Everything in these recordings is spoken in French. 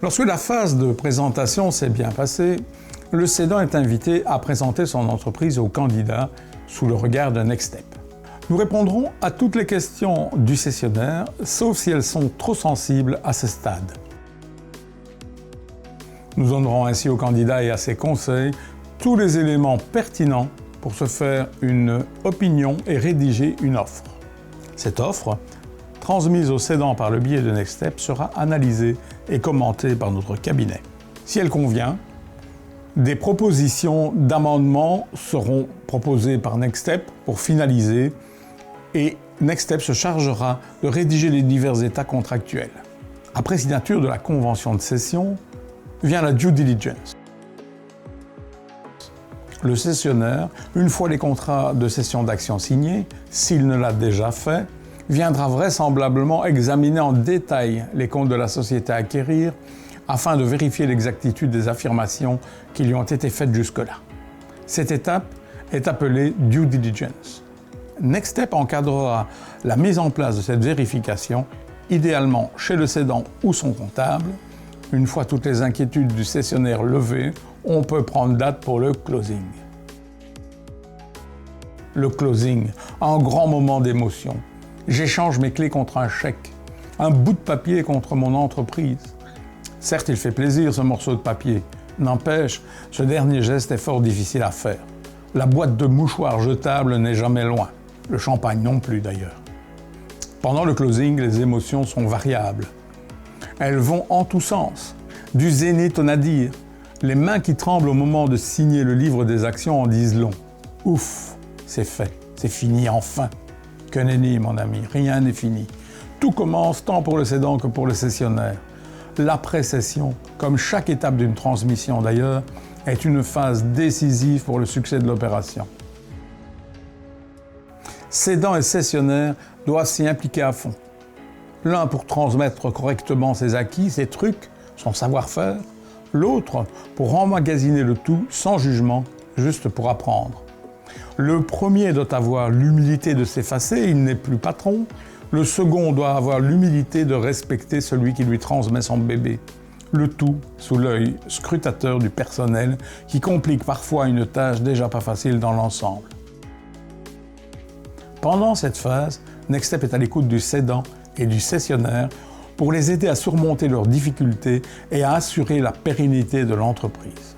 Lorsque la phase de présentation s'est bien passée, le cédant est invité à présenter son entreprise au candidat sous le regard de Next Step. Nous répondrons à toutes les questions du cessionnaire, sauf si elles sont trop sensibles à ce stade. Nous donnerons ainsi au candidat et à ses conseils tous les éléments pertinents pour se faire une opinion et rédiger une offre. Cette offre, transmise au cédant par le biais de Next Step, sera analysée et commentée par notre cabinet. Si elle convient, des propositions d'amendement seront proposées par Next Step pour finaliser et Next Step se chargera de rédiger les divers états contractuels. Après signature de la convention de cession, vient la due diligence. Le cessionnaire, une fois les contrats de cession d'actions signés, s'il ne l'a déjà fait, viendra vraisemblablement examiner en détail les comptes de la société à acquérir afin de vérifier l'exactitude des affirmations qui lui ont été faites jusque-là. Cette étape est appelée due diligence. Next Step encadrera la mise en place de cette vérification, idéalement chez le cédant ou son comptable. Une fois toutes les inquiétudes du cessionnaire levées, on peut prendre date pour le closing. Le closing, un grand moment d'émotion. J'échange mes clés contre un chèque, un bout de papier contre mon entreprise. Certes, il fait plaisir ce morceau de papier. N'empêche, ce dernier geste est fort difficile à faire. La boîte de mouchoirs jetables n'est jamais loin. Le champagne non plus d'ailleurs. Pendant le closing, les émotions sont variables. Elles vont en tous sens, du zénith au nadir. Les mains qui tremblent au moment de signer le livre des actions en disent long. Ouf, c'est fait, c'est fini enfin. Que nenni, mon ami, rien n'est fini. Tout commence tant pour le cédant que pour le cessionnaire. L'après-cession, comme chaque étape d'une transmission d'ailleurs, est une phase décisive pour le succès de l'opération. Cédant et cessionnaire doivent s'y impliquer à fond. L'un pour transmettre correctement ses acquis, ses trucs, son savoir-faire, l'autre pour emmagasiner le tout sans jugement, juste pour apprendre. Le premier doit avoir l'humilité de s'effacer, il n'est plus patron. Le second doit avoir l'humilité de respecter celui qui lui transmet son bébé. Le tout sous l'œil scrutateur du personnel qui complique parfois une tâche déjà pas facile dans l'ensemble. Pendant cette phase, Next Step est à l'écoute du cédant et du cessionnaire pour les aider à surmonter leurs difficultés et à assurer la pérennité de l'entreprise.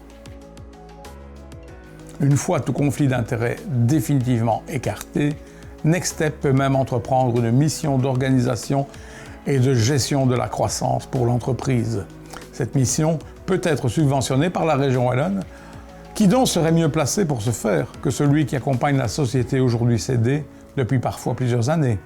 Une fois tout conflit d'intérêts définitivement écarté, Next Step peut même entreprendre une mission d'organisation et de gestion de la croissance pour l'entreprise. Cette mission peut être subventionnée par la région Wallonne, qui donc serait mieux placé pour ce faire que celui qui accompagne la société aujourd'hui cédée depuis parfois plusieurs années.